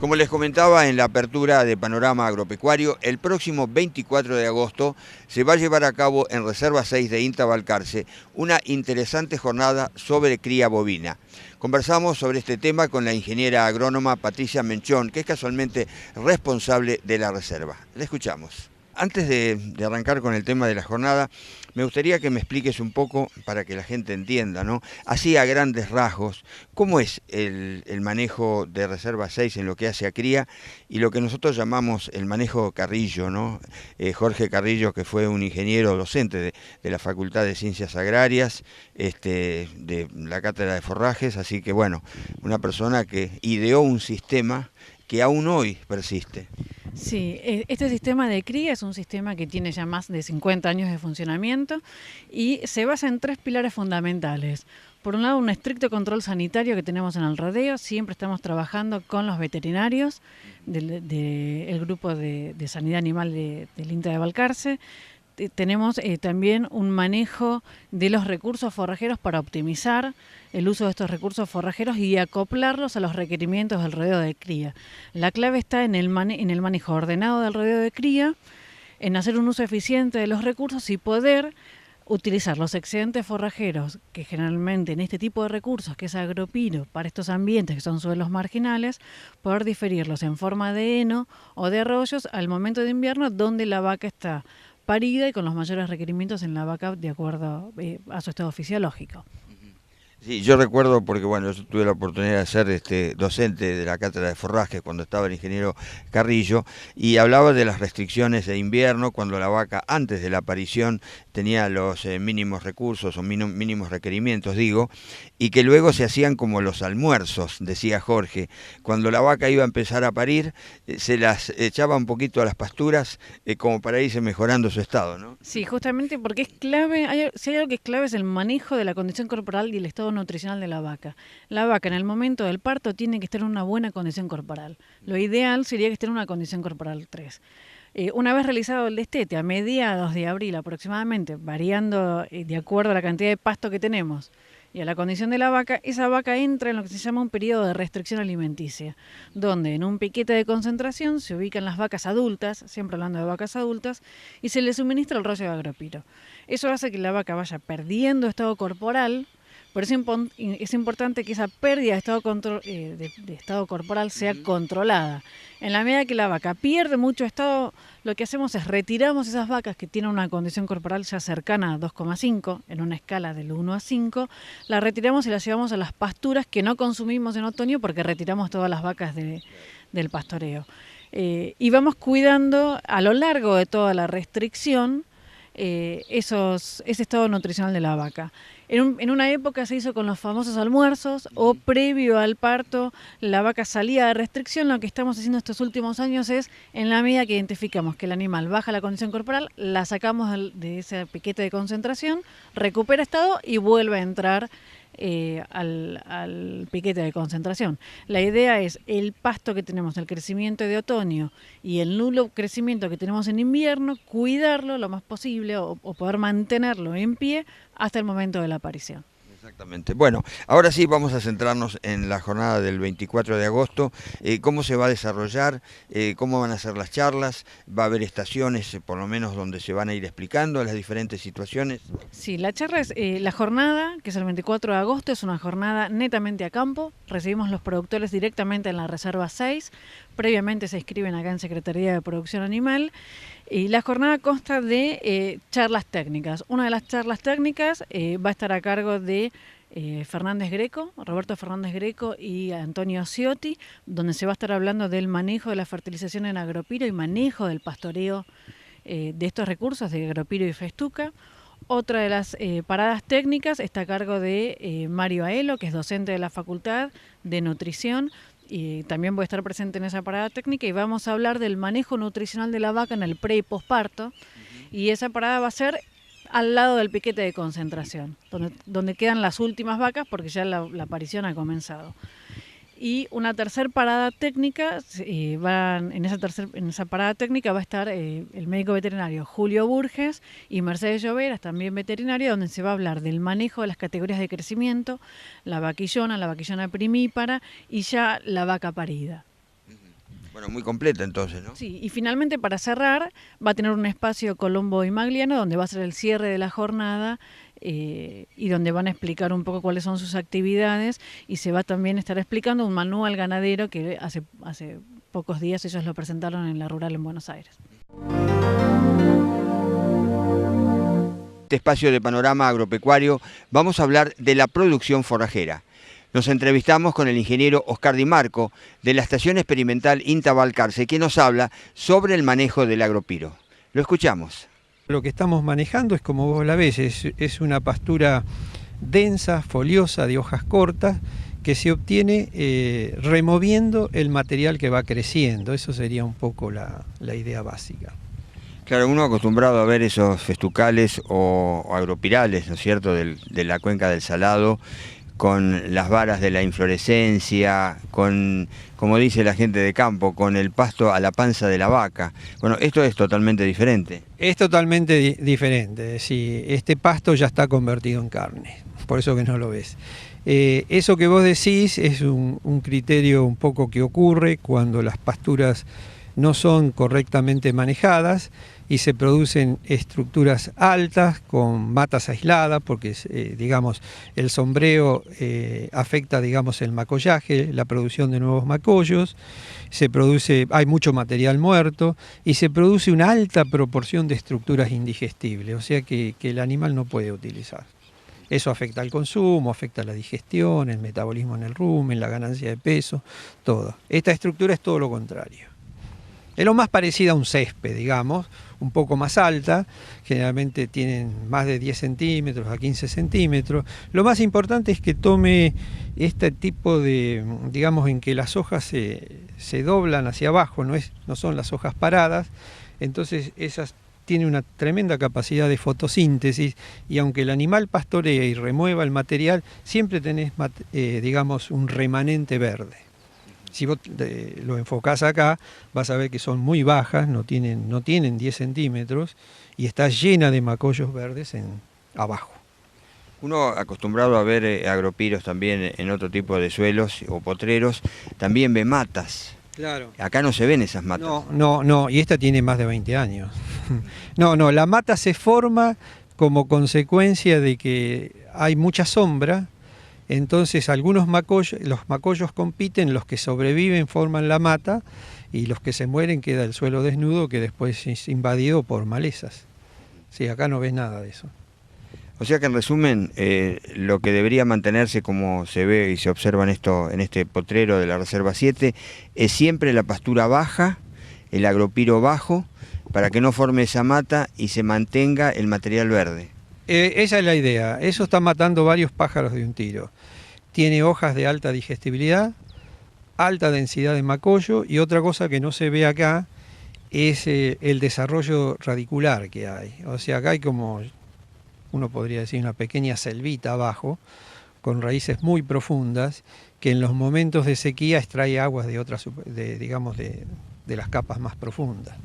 Como les comentaba en la apertura de Panorama Agropecuario, el próximo 24 de agosto se va a llevar a cabo en Reserva 6 de INTA Balcarce una interesante jornada sobre cría bovina. Conversamos sobre este tema con la ingeniera agrónoma Patricia Menchón, que es casualmente responsable de la reserva. La escuchamos. Antes de arrancar con el tema de la jornada, me gustaría que me expliques un poco, para que la gente entienda, ¿no? Así a grandes rasgos, cómo es el manejo de Reserva 6 en lo que hace a cría y lo que nosotros llamamos el manejo Carrillo, ¿no? Jorge Carrillo, que fue un ingeniero docente de la Facultad de Ciencias Agrarias, de la Cátedra de Forrajes, así que bueno, una persona que ideó un sistema que aún hoy persiste. Sí, este sistema de cría es un sistema que tiene ya más de 50 años de funcionamiento y se basa en 3 pilares fundamentales. Por un lado, un estricto control sanitario que tenemos en el rodeo. Siempre estamos trabajando con los veterinarios del grupo de sanidad animal del INTA de Balcarce. Tenemos también un manejo de los recursos forrajeros para optimizar el uso de estos recursos forrajeros y acoplarlos a los requerimientos del rodeo de cría. La clave está en el manejo ordenado del rodeo de cría, en hacer un uso eficiente de los recursos y poder utilizar los excedentes forrajeros que generalmente en este tipo de recursos, que es agropino, para estos ambientes que son suelos marginales, poder diferirlos en forma de heno o de arroyos al momento de invierno donde la vaca está parida y con los mayores requerimientos en la vaca de acuerdo a su estado fisiológico. Sí, yo recuerdo porque bueno, yo tuve la oportunidad de ser docente de la cátedra de forraje cuando estaba el ingeniero Carrillo y hablaba de las restricciones de invierno cuando la vaca antes de la aparición tenía los mínimos recursos o mínimos requerimientos, digo, y que luego se hacían como los almuerzos, decía Jorge. Cuando la vaca iba a empezar a parir, se las echaba un poquito a las pasturas como para irse mejorando su estado, ¿no? Sí, justamente porque es clave, si hay algo que es clave es el manejo de la condición corporal y el estado nutricional de la vaca. La vaca en el momento del parto tiene que estar en una buena condición corporal. Lo ideal sería que esté en una condición corporal 3. Una vez realizado el destete, a mediados de abril aproximadamente, variando de acuerdo a la cantidad de pasto que tenemos y a la condición de la vaca, esa vaca entra en lo que se llama un periodo de restricción alimenticia, donde en un piquete de concentración se ubican las vacas adultas, siempre hablando de vacas adultas, y se le suministra el rollo de agropiro. Eso hace que la vaca vaya perdiendo estado corporal. Por eso es importante que esa pérdida de estado corporal sea controlada. En la medida que la vaca pierde mucho estado, lo que hacemos es retiramos esas vacas que tienen una condición corporal ya cercana a 2,5, en una escala del 1 a 5, las retiramos y las llevamos a las pasturas que no consumimos en otoño porque retiramos todas las vacas del pastoreo. Y vamos cuidando a lo largo de toda la restricción ese estado nutricional de la vaca. En una época se hizo con los famosos almuerzos o previo al parto la vaca salía de restricción. Lo que estamos haciendo estos últimos años es, en la medida que identificamos que el animal baja la condición corporal, la sacamos de ese piquete de concentración, recupera estado y vuelve a entrar al piquete de concentración. La idea es el pasto que tenemos, el crecimiento de otoño y el nulo crecimiento que tenemos en invierno, cuidarlo lo más posible o poder mantenerlo en pie hasta el momento de la aparición. Exactamente. Bueno, ahora sí vamos a centrarnos en la jornada del 24 de agosto, cómo se va a desarrollar, cómo van a ser las charlas, va a haber estaciones por lo menos donde se van a ir explicando las diferentes situaciones. Sí, la jornada, que es el 24 de agosto, es una jornada netamente a campo. Recibimos los productores directamente en la Reserva 6, previamente se inscriben acá en Secretaría de Producción Animal. Y la jornada consta de charlas técnicas. Una de las charlas técnicas va a estar a cargo de Roberto Fernández Greco y Antonio Ciotti, donde se va a estar hablando del manejo de la fertilización en agropiro y manejo del pastoreo de estos recursos de agropiro y festuca. Otra de las paradas técnicas está a cargo de Mario Aelo, que es docente de la Facultad de Nutrición, y también voy a estar presente en esa parada técnica y vamos a hablar del manejo nutricional de la vaca en el pre y posparto. Y esa parada va a ser al lado del piquete de concentración, donde quedan las últimas vacas porque ya la aparición ha comenzado. Y una tercera parada técnica, en esa parada técnica va a estar el médico veterinario Julio Burges y Mercedes Lloveras, también veterinaria, donde se va a hablar del manejo de las categorías de crecimiento, la vaquillona primípara y ya la vaca parida. Bueno, muy completa entonces, ¿no? Sí, y finalmente para cerrar va a tener un espacio Colombo y Magliano donde va a ser el cierre de la jornada y donde van a explicar un poco cuáles son sus actividades y se va también a estar explicando un manual ganadero que hace pocos días ellos lo presentaron en la Rural en Buenos Aires. Este espacio de Panorama Agropecuario vamos a hablar de la producción forrajera. Nos entrevistamos con el ingeniero Oscar Di Marco de la Estación Experimental INTA Balcarce, que nos habla sobre el manejo del agropiro. Lo escuchamos. Lo que estamos manejando es, como vos la ves, es una pastura densa, foliosa, de hojas cortas, que se obtiene removiendo el material que va creciendo. Eso sería un poco la idea básica. Claro, uno acostumbrado a ver esos festucales o agropirales, ¿no es cierto?, de la cuenca del Salado, con las varas de la inflorescencia, con, como dice la gente de campo, con el pasto a la panza de la vaca. Bueno, esto es totalmente diferente. Es totalmente diferente, sí. Este pasto ya está convertido en carne, por eso que no lo ves. Eso que vos decís es un criterio un poco que ocurre cuando las pasturas no son correctamente manejadas y se producen estructuras altas con matas aisladas, porque digamos, el sombreo afecta, digamos, el macollaje, la producción de nuevos macollos, hay mucho material muerto y se produce una alta proporción de estructuras indigestibles, o sea que el animal no puede utilizar. Eso afecta al consumo, afecta a la digestión, el metabolismo en el rumen, la ganancia de peso, todo. Esta estructura es todo lo contrario. Es lo más parecida a un césped, digamos, un poco más alta, generalmente tienen más de 10 centímetros a 15 centímetros. Lo más importante es que tome este tipo de, digamos, en que las hojas se doblan hacia abajo, no son las hojas paradas, entonces esas tienen una tremenda capacidad de fotosíntesis y aunque el animal pastorea y remueva el material, siempre tenés, digamos, un remanente verde. Si vos lo enfocás acá, vas a ver que son muy bajas, no tienen 10 centímetros y está llena de macollos verdes abajo. Uno acostumbrado a ver agropiros también en otro tipo de suelos o potreros, también ve matas. Claro. Acá no se ven esas matas. No, y esta tiene más de 20 años. No, la mata se forma como consecuencia de que hay mucha sombra. Entonces los macollos compiten, los que sobreviven forman la mata y los que se mueren queda el suelo desnudo que después es invadido por malezas. Sí, acá no ves nada de eso. O sea que en resumen, lo que debería mantenerse como se ve y se observa en este potrero de la Reserva 7 es siempre la pastura baja, el agropiro bajo, para que no forme esa mata y se mantenga el material verde. Esa es la idea, eso está matando varios pájaros de un tiro. Tiene hojas de alta digestibilidad, alta densidad de macollo y otra cosa que no se ve acá es el desarrollo radicular que hay. O sea, acá hay como, uno podría decir, una pequeña selvita abajo, con raíces muy profundas, que en los momentos de sequía extrae aguas de las capas más profundas.